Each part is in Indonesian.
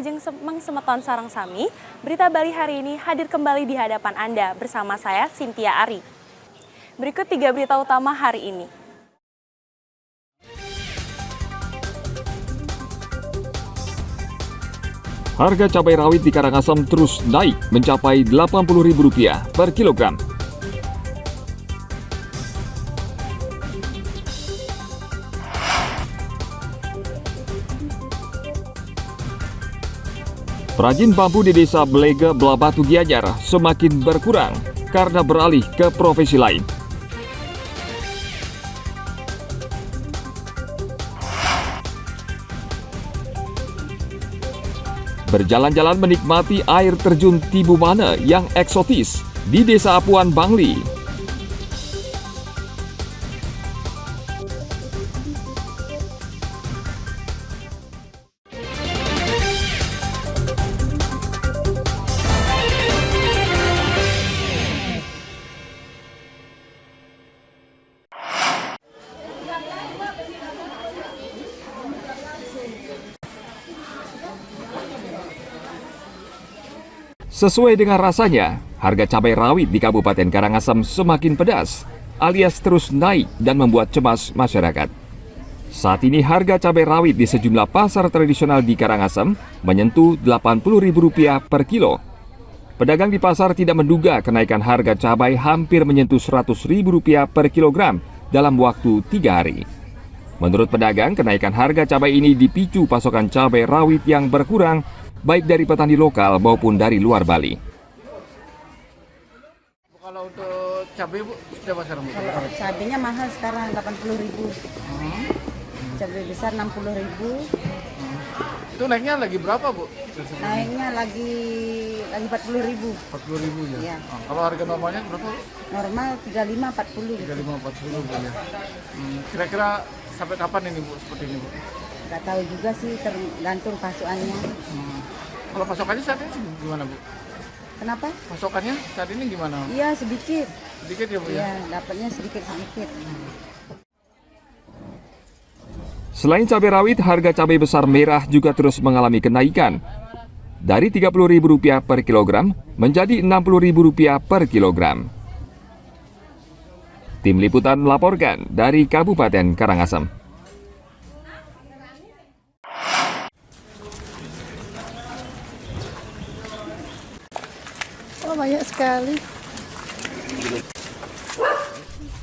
Ajeng Semeton Sarang Sami, Berita Bali hari ini hadir kembali di hadapan Anda bersama saya, Cynthia Ari. Berikut 3 berita utama hari ini. Harga cabai rawit di Karangasem terus naik mencapai Rp80.000 per kilogram. Perajin bambu di Desa Belega, Blabatu, Gianyar semakin berkurang karena beralih ke profesi lain. Berjalan-jalan menikmati air terjun Tibumane yang eksotis di Desa Apuan, Bangli. Sesuai dengan rasanya, harga cabai rawit di Kabupaten Karangasem semakin pedas, alias terus naik dan membuat cemas masyarakat. Saat ini harga cabai rawit di sejumlah pasar tradisional di Karangasem menyentuh Rp80.000 per kilo. Pedagang di pasar tidak menduga kenaikan harga cabai hampir menyentuh Rp100.000 per kilogram dalam waktu 3 hari. Menurut pedagang, kenaikan harga cabai ini dipicu pasokan cabai rawit yang berkurang baik dari petani lokal maupun dari luar Bali. Kalau untuk cabai Bu, berapa sekarang Bu? Kalau cabainya mahal sekarang 80.000. Cabai besar 60.000. Itu naiknya lagi berapa Bu? Naiknya lagi 40.000. 40.000 ya? Iya. Kalau harga normalnya berapa Bu? Normal 35-40. 35-40 Bu ya. Kira-kira sampai kapan ini Bu seperti ini Bu? Nggak tahu juga sih, tergantung pasokannya. Kalau pasokannya saat ini gimana Bu? Kenapa? Pasokannya saat ini gimana? Iya sedikit. Sedikit ya Bu ya? Iya, dapatnya sedikit-sedikit. Selain cabai rawit, harga cabai besar merah juga terus mengalami kenaikan. Dari Rp30.000 per kilogram menjadi Rp60.000 per kilogram. Tim Liputan melaporkan dari Kabupaten Karangasem. Oh, banyak sekali.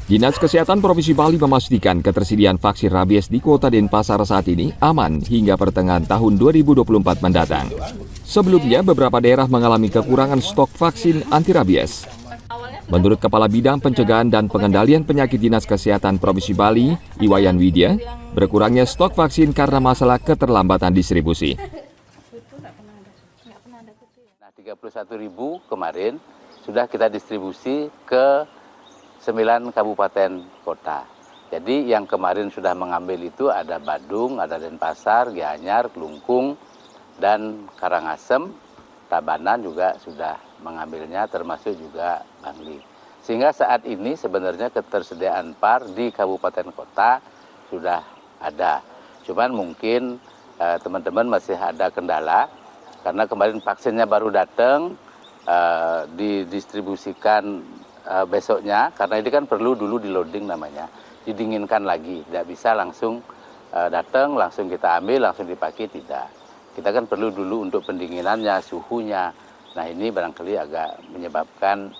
Dinas Kesehatan Provinsi Bali memastikan ketersediaan vaksin rabies di Kota Denpasar saat ini aman hingga pertengahan tahun 2024 mendatang. Sebelumnya, beberapa daerah mengalami kekurangan stok vaksin anti rabies. Menurut Kepala Bidang Pencegahan dan Pengendalian Penyakit Dinas Kesehatan Provinsi Bali, Iwayan Widya, berkurangnya stok vaksin karena masalah keterlambatan distribusi. 31.000 kemarin sudah kita distribusi ke 9 kabupaten kota. Jadi yang kemarin sudah mengambil itu ada Badung, ada Denpasar, Gianyar, Kelungkung, dan Karangasem. Tabanan juga sudah mengambilnya, termasuk juga Bangli. Sehingga saat ini sebenarnya ketersediaan PAR di kabupaten kota sudah ada. Cuman mungkin teman-teman masih ada kendala, karena kemarin vaksinnya baru datang, didistribusikan besoknya, karena ini kan perlu dulu di loading namanya, didinginkan lagi, tidak bisa langsung datang, langsung kita ambil, langsung dipakai, tidak. Kita kan perlu dulu untuk pendinginannya, suhunya. Nah ini barangkali agak menyebabkan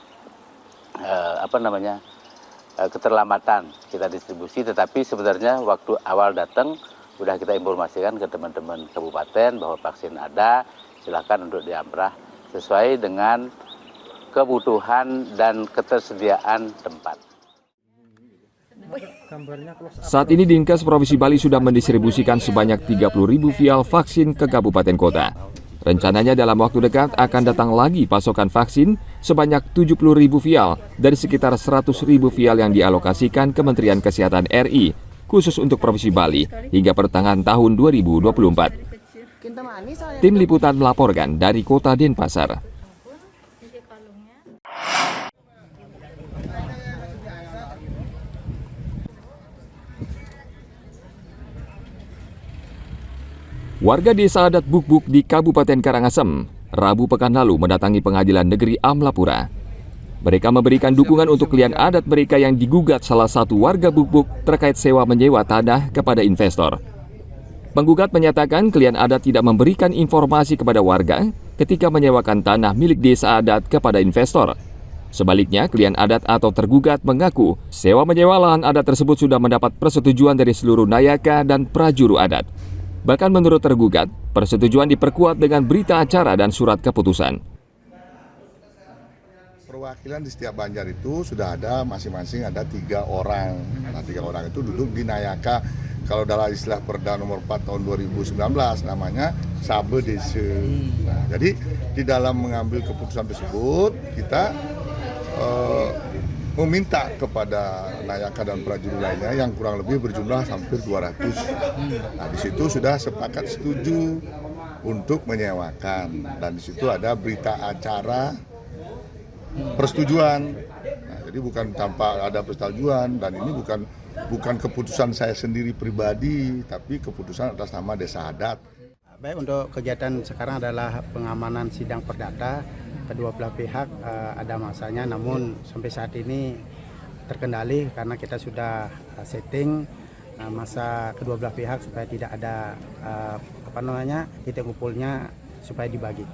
keterlambatan kita distribusi, tetapi sebenarnya waktu awal datang, sudah kita informasikan ke teman-teman kabupaten bahwa vaksin ada, silakan untuk diamprah sesuai dengan kebutuhan dan ketersediaan tempat. Saat ini Dinkes Provinsi Bali sudah mendistribusikan sebanyak 30.000 vial vaksin ke kabupaten kota. Rencananya dalam waktu dekat akan datang lagi pasokan vaksin sebanyak 70.000 vial dari sekitar 100.000 vial yang dialokasikan Kementerian Kesehatan RI khusus untuk Provinsi Bali hingga pertengahan tahun 2024. Tim Liputan melaporkan dari Kota Denpasar. Warga desa adat Buk-Buk di Kabupaten Karangasem, Rabu pekan lalu mendatangi Pengadilan Negeri Amlapura. Mereka memberikan dukungan untuk klien adat mereka yang digugat salah satu warga Buk-Buk terkait sewa menyewa tanah kepada investor. Penggugat menyatakan klien adat tidak memberikan informasi kepada warga ketika menyewakan tanah milik desa adat kepada investor. Sebaliknya, klien adat atau tergugat mengaku sewa menyewa lahan adat tersebut sudah mendapat persetujuan dari seluruh nayaka dan prajuru adat. Bahkan menurut tergugat, persetujuan diperkuat dengan berita acara dan surat keputusan. Perwakilan di setiap banjar itu sudah ada masing-masing ada 3 orang. Nah, 3 orang itu duduk di nayaka. Kalau dalam istilah Perda nomor 4 tahun 2019 namanya Sabe Desa. Nah, jadi di dalam mengambil keputusan tersebut kita meminta kepada nayaka dan prajurit lainnya yang kurang lebih berjumlah hampir 200. Nah, di situ sudah sepakat setuju untuk menyewakan dan di situ ada berita acara persetujuan. Nah, jadi bukan tanpa ada persetujuan dan ini bukan keputusan saya sendiri pribadi, tapi keputusan atas nama desa adat. Baik, untuk kegiatan sekarang adalah pengamanan sidang perdata. Kedua belah pihak ada masanya, namun sampai saat ini terkendali karena kita sudah setting masa kedua belah pihak supaya tidak ada titik kumpulnya supaya dibagi.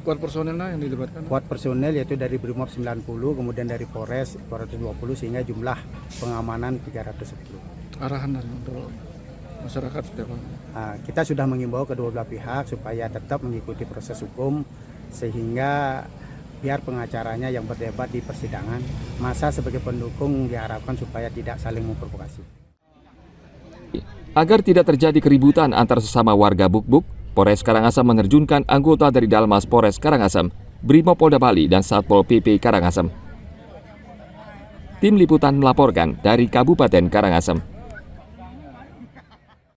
Kuat personelnya yang dilibatkan? Kuat personel yaitu dari Brimob 90, kemudian dari Polres 220 sehingga jumlah pengamanan 310. Arahan untuk masyarakat seperti apa? Kita sudah mengimbau kedua belah pihak supaya tetap mengikuti proses hukum sehingga biar pengacaranya yang berdebat di persidangan, masa sebagai pendukung diharapkan supaya tidak saling memprovokasi. Agar tidak terjadi keributan antar sesama warga Buk-Buk, Polres Karangasem menerjunkan anggota dari Dalmas Polres Karangasem, Brimob Polda Bali, dan Satpol PP Karangasem. Tim Liputan melaporkan dari Kabupaten Karangasem.